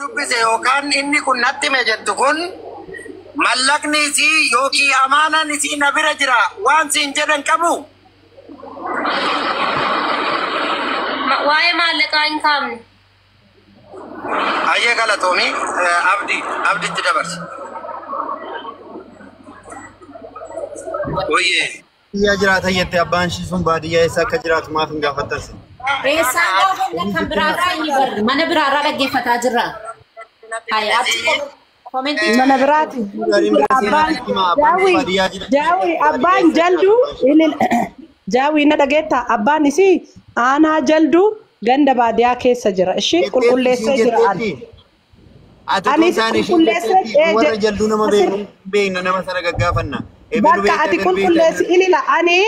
dubbise yookaan inni kun natti mee jettu kun mallaqni isii yookiin amaanaan isii na bira jira waan siin jedhan qabu. Waa'ee maallaqaa hin kaafne. Ayyee galatoomi abdiitti dabarsi. Oyyee. Biyya jiraata jettee abbaan ishii sun baadiyyaa eessa akka jiraatu maaf hin gaafattas? Eessaan gaafa kan biraarraa inni barri mana biraarraa dhaggeeffataa jirra. Mana biraati. Jaawi abbaan jaldu jaawi na dhageetta abbaan isii aanaa jaldu ganda baadiyyaa keessa jira. Ishii qulqulleessee jira ani. Anis qulqulleessee warra jalduu nama beekna nama sana gaggaafanna. Bakka ati qulqulleessi ilila ani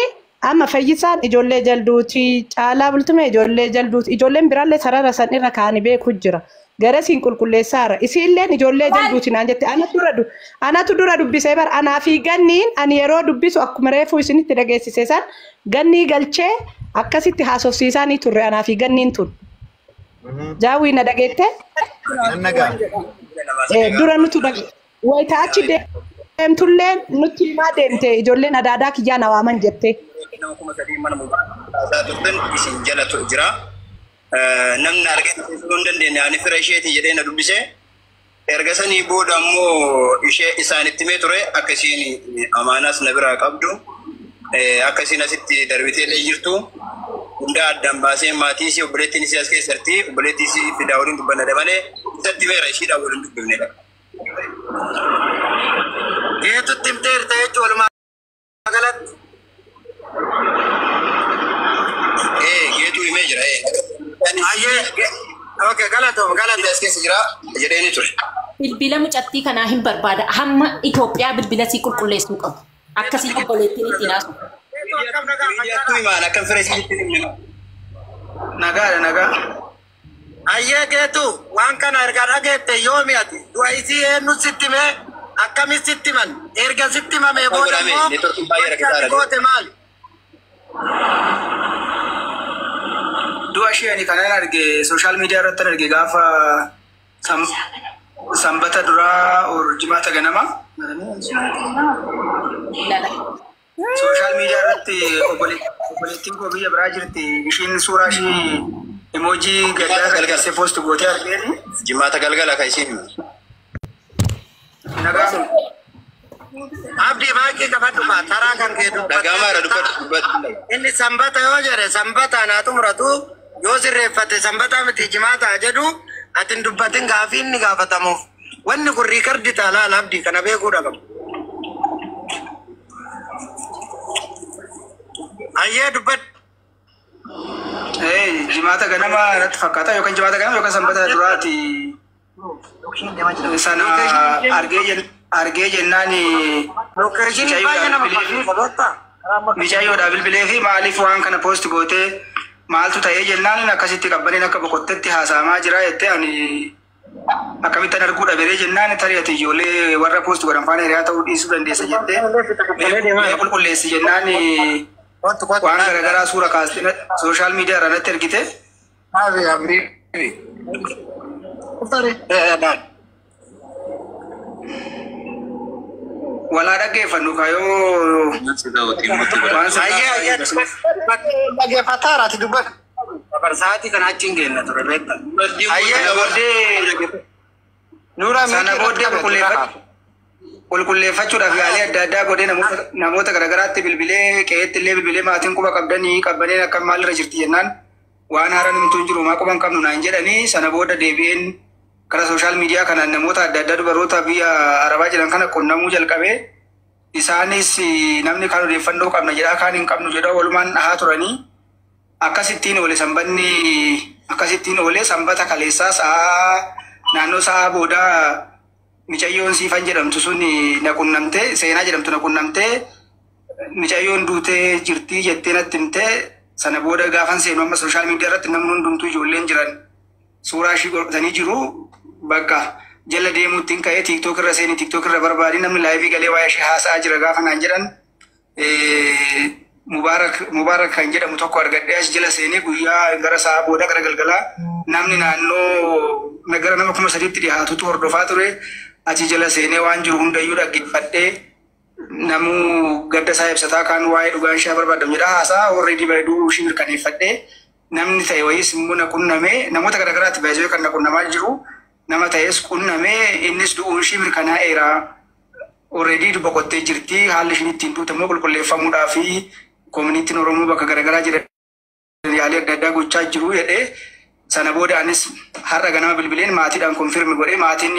amma fayyisaan ijoollee jalduuti caalaa bultume ijoollee jalduuti ijoolleen biraallee sarara san irra kaanii beeku jira. Garasiin qulqulleessaara isiilleen ijoollee jalduuti naan jette anatu dura dubbisee bar anaa fi ganniin ani yeroo dubbisu akkuma reefuu isinitti dhageessise san gannii galchee akkasitti haasofsiisaanii turre anaa fi ganniin tun. Jaawii na dhageette? Dura nutu dhage. Wayita achi deemtulleen nutti himaa deemte ijoolleen adaadaa kiyyaa na waaman jette. Isin jala jira. Namni arginu sun dandeenye ani fira isheeti jedhee na dubbise erga sanii booda ammoo ishee isaanitti mee ture akkasiin amaanaas na biraa qabdu akkasiin asitti darbitee illee jirtu hunda addaan baasee maatii isii obboleettiin isii as keessatti obboleettii isii fidaa waliin dubbanna dabalee isatti meera ishiidhaan waliin dubbifnedha. Geetutti himtee hirta jechuun walumaa galatti. Geetuu himee jira. Okay, galatoom as keessa jira jedheeni ture. Bilbila mucattii kanaa hin barbaada. Hamma Itoophiyaa bilbila sii qulqulleessuu qabu. Akkasii obboleettiin itti naasu. Biyyattuu himaan akkam fira isiitti himne. Nagaa. Ayyee geetu waan kana erga dhageette yoomi ati du'a isii eenyu sitti himee akkamis sitti himan erga sitti himamee booda immoo goote maali? Dua isheen kanan arge social media irratti arge gaafa sanbata duraa or jimaata ganama social media irratti obboleettiin koo biyya biraa jirti ishiin suuraa ishii emoji gaddaa galgalsee post gootee argeeni jimaata galgala kan ishiin nagaa abdii baay'ee qabadhu taraa kan kee dhagamaadha dubbatu inni sanbata yoo jedhe sanbata naa xumuratu yoo sirreeffate sanbata miti jimaata jedhu atin dubbatin gaafii inni gaafatamuuf wanni kun riikardi taalaa abdii kana beekuudha qabu. Ayyee dubbadhu. Jimaata ganama irratti fakkaata yookaan jimaata ganama yookaan sanbata duraati sana argee jennaan Mijayyoodha bilbilee fi maaliif waan kana post gootee maaltu ta'ee jennaan akkasitti qabbaniin akka boqottetti haasa'amaa jira jettee ani akkamittan arguudha beree jennaan tari'ati ijoollee warra post godhan faana hiriyaa ta'uu dhiisuu dandeessa jettee qulqulleessi jennaan waan garagaraa suura kaastee sooshaal miidiyaa irraa natti ergite. Wala dhaggeeffannu kaayoo dhaggeeffataaraati dubbata. Sa'aatii kana achi hin geenye ture beekta. Sana booddee qulqulleeffachuudhaaf yaalii adda addaa godhee namoota garagaraatti bilbilee qe'eetti illee bilbilee maatiin quba qabdanii akka maalirra jirti jennaan waan haaraan himtuu hin jiru maa quba hin qabnu naan jedhanii sana booda deebi'een kara social media kanaan namoota adda addaa dubaroota biyya arabaa jiran kana qunnamuu jalqabee isaanis namni kan odeeffannoo qabna jedhaa kaan hin qabnu jedhaa walumaan dhahaa turanii akkasittiin oole sanbata kaleessaa naannoo sa'aa booda micayyoon siifan jedhamtu sun na qunnamtee seenaa jedhamtu na qunnamtee micayyoon duutee jirtii jettee natti himtee sana booda gaafan seenu amma social media irratti namni hundumtuu ijoolleen jiran suuraa ishii godhatanii jiru. Bakka jala deemuutti hin ka'ee TikTok irra seeni TikTok irra barbaadii namni laayivii galee waa'ee ishee haasa'aa jira gaafa naan jedhan Mubaarak kan jedhamu tokko argadhee as jala seenee guyyaa gara sa'a booda gara galgalaa namni naannoo nagara nama 3,000 dhiyaatutu hordofaa ture. Achi jala seenee waan jiru hundayyuu dhaggeeffadhee namuu gadda isaa ibsataa kan waa'ee dhugaan ishee barbaadamu jedha haasaa already baay'ee ishii mirkaneeffadhee namni ta'e wayiis immoo na qunnamee namoota garaagaraatti baay'ee kan na qunnamaa jiru nama ta'es qunnamee innis du'uun ishii mirkanaa'eera. Already boqottee jirti haalli ishiin ittiin duute immoo qulqulleeffamuudhaa fi koominiitiin Oromoo bakka garaagaraa jiran yaalii adda addaa gochaa jiru jedhee sana booda anis har'a ganama bilbileen maatiidhaan konfirmi godhee maatiin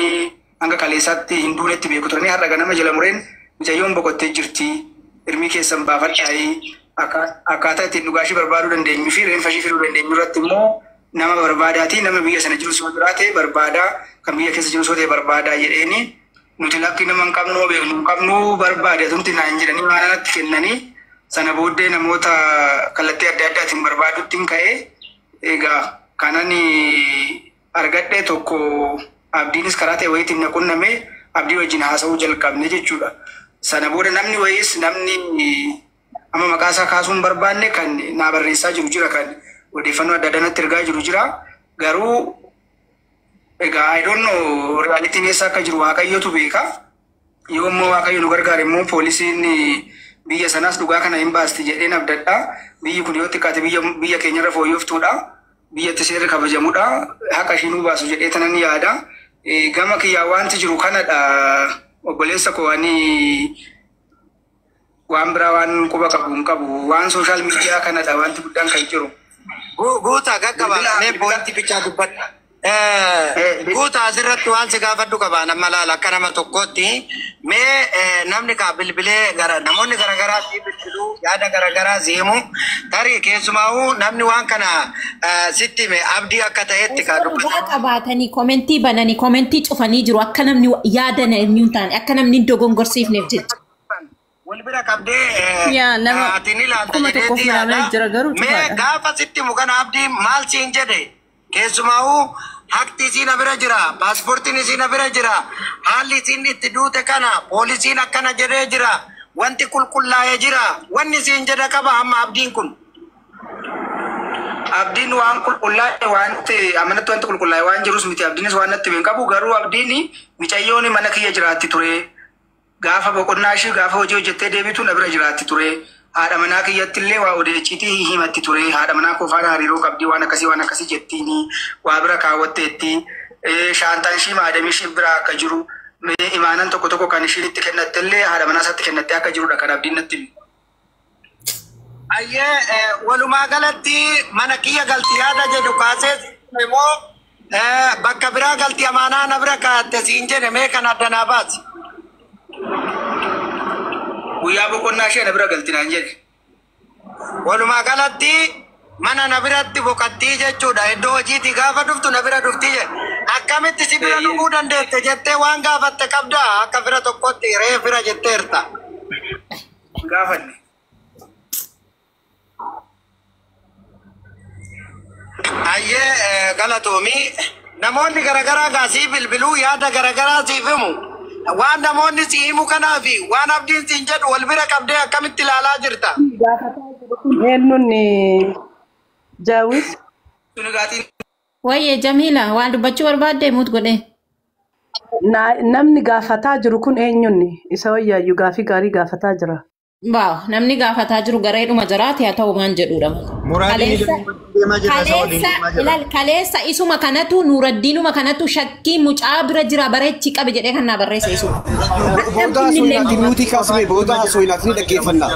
hanga kaleessaatti hin duunetti beeku turanii har'a ganama jala mureen mucayyoon boqottee jirti hirmii keessan baafadhaa'ii akkaataa ittiin dhugaashii barbaaduu dandeenyu fi reenfa ishii fiduu dandeenyu irratti immoo nama barbaadaatii nama biyya sana jiru soo biraa ta'e barbaadaa kan biyya keessa jiru soo ta'e barbaadaa jedheeni nuti lakki nama hin qabnu beeknu hin qabnu barbaade tumti naan jedhanii waan anatti kennanii sana booddee namoota kallattii adda addaatiin barbaadutti hin ka'e egaa kanan argadhe tokko abdiinis karaa ta'e wayiitiin na qunname abdii wajjin haasa'uu jalqabne jechuudha. Sana booda namni wayiis namni amma maqaa isaa kaasuu hin barbaanne kan naa barreessaa jiru jira kan odeeffannoo adda addaa natti ergaa jiru jira garuu egaa I don't know realitiin eessa akka jiru Waaqayyotu beeka. Yoo immoo Waaqayyo nu gargaare immoo poolisiin biyya sanaas dhugaa kana hin baasti jedheen abdadha. Biyyi kun yoo xiqqaate biyya keenyarra fooyyoftuudha. Biyyatti seerri kabajamudha. Haqa ishii nu baasu jedhee tanan yaada. Gama kiyyaa wanti jiru kanadha. Obboleessa koo waan biraa waan quba qabu hin qabu. Waan sooshaal miidiyaa kanadha wanti guddaan kan jiru. Guutaa qaqqaba mee pointi bichaa dubbadha. Guutaa asirratti waan si gaafadhu qaba nama laala akka nama tokkotti mee namni kaa bilbilee namoonni garaagaraa si bilbiluu yaada garaagaraa seemu tarii keessumaa'uu namni waan kana sitti hime abdii akka ta'etti kaa dubbata. Qabaatanii komentii bananii komentii cufanii jiru akka namni yaada namni hin taane akka namni dogongorsiifneef jecha. Wal bira qabdee atiin ilaalta jedheetii mee gaafa sitti himu kana abdii maal siin jedhe keessumaa'uu hakti isiin bira jira paaspoortiin isiin bira jira haalli isiin itti duute kana poolisiin akkana jedhee jira wanti qulqullaa'ee jira wanni isiin jedha qaba amma abdiin kun. Abdiin waan qulqullaa'e wanti amanatti wanti qulqullaa'e waan jirus miti abdiinis waan natti hin qabu garuu abdiin mucayyoon mana kiyya jiraatti ture gaafa boqonnaa ishii gaafa hojii hojjettee deebitu na bira jiraatti ture. Haadha manaa kiyyatti illee waa odeessitii himatti ture. Haadha manaa koo faana hariiroo qabdi waan akkasii jettiini waa bira kaawwatteetti. Shaantaan ishii maadamii ishii bira akka jiru imaanan tokko kan ishiin itti kennatte illee haadha manaa isaatti kennattee akka jirudha kan abdiin natti himu. Ayyee walumaa galatti mana kiyya galti yaada jedhu kaasee immoo bakka biraa galti amaanaa na bira kaatte siin jedhe mee kan addanaa baasi. Guyyaa boqonnaa ishee na bira galti naan jedhe. Walumaa galatti mana na biratti boqattii jechuudha. Iddoo hojiitii gaafa dhuftu na bira dhuftii jedhe. Akkamitti si bira dhufuu dandeette jettee waan gaafatte qabdaa akka fira tokkotti ree fira jetteerta. Gaafanne. Ayyee galatoomii namoonni garaagaraa gaasii bilbiluu yaada garaagaraa siif himu. Waan namoonni si himu kanaa fi waan abdiin siin jedhu wal bira qabdee akkamitti ilaalaa jirta? Eenyuun Jaawis? Wayyee Jamiila waan dubbachuu barbaadde muut godhee. Namni gaafataa jiru kun eenyuun isa wayyaayyuu gaafii gaarii gaafataa jira. Waaw namni gaafataa jiru gareedhuma jiraate haa ta'u maan jedhudha. Kaleessa isuma kanatu Nuuraddiinuma kanatu shakkii mucaa bira jira bareechi qabe jedhee kan naa barreessa isuma. Booda asooyinaati nuti kaasne booda asooyinaati ni dhaggeeffanna.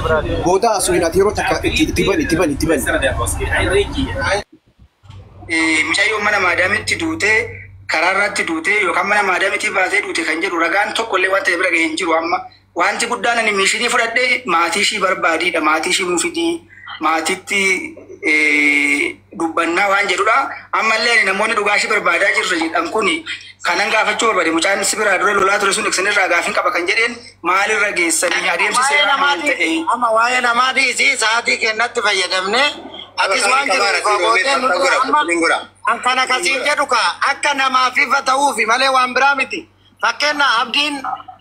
Booda asooyinaati yeroo takka itti bani. Mucayyoon mana maadaamitti duutee karaarratti duutee yookaan mana maadaamitti baatee duute kan jedhu ragaan tokkollee waan ta'e bira gahee hin jiru amma. Wanti guddaan ani mishinii fudhadhee maatii ishii barbaadiidha. Maatii ishii muufidii maatiitti dubbannaa waan jedhudha. Ammallee namoonni dhugaa ishii barbaadaa jirra jedhan kun kanan gaafachuu barbaade mucaan si biraa dura lolaa ture sun ibsanirraa gaafiin qaba kan jedheen maalirra geessanii adeemsi seeraa maal ta'e. Amma waa'ee namaatii fi sa'aatii kennatti fayyadamne akkas waan jiru an kana kasiin jedhu akka namaaf ifa ta'uufi malee waan biraa miti. Fakkeenya abdiin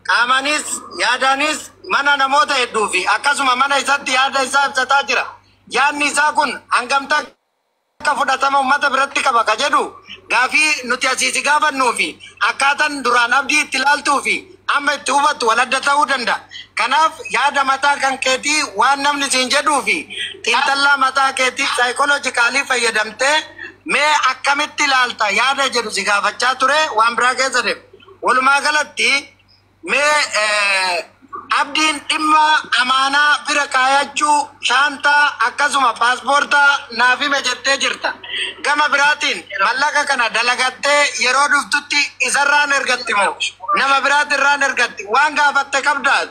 qaamaanis yaadaanis mana namoota hedduu fi akkasuma mana isaatti yaada isaa ibsataa jira. Yaadni isaa kun hangamta akka fudhatama uummata biratti qaba ka jedhu gaafii nuti asiisi gaafannuu fi akkaataan duraan abdii itti ilaaltuu fi amma itti hubattu wal adda ta'uu danda'a. Kanaaf yaada mataa kan keetii waan namni siin jedhuu fi xiinxallaa mataa keetii saayikooloojikaalii fayyadamtee mee akkamitti ilaalta yaada jedhu si gaafachaa ture waan biraa keessa deemu. Walumaa galatti mee abdiin dhimma amaanaa bira kaayachuu shaantaa akkasuma paaspoortaa naaf hime jettee jirta. Gama biraatiin mallaqa kana dalagattee yeroo dhuftutti isarraan ergatti moo nama biraatirraan ergatti waan gaafatte qabdaat?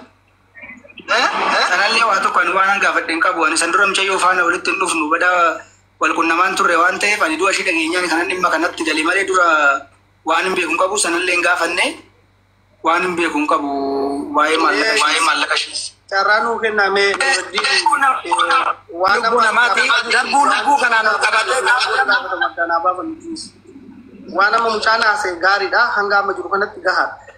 Sanallee waa tokko ani waan gaafadhe hin qabu. Ani san dura mucayyoo faana walitti hin dhufnu bada wal qunnamaan turre waan ta'eef ani du'a ishii dhageenyaan kanan dhimma kanatti galee malee dura waan hin beeku hin qabu. Sanallee hin gaafanne waan hin beeku hin qabu waa'ee maallaqa ishiis. Carraanuu kenname waan namaati darbuu lubbuu kanaan ol qabatee waan nama mucaan haasee gaariidha hanga amma jiru kanatti gahaadha.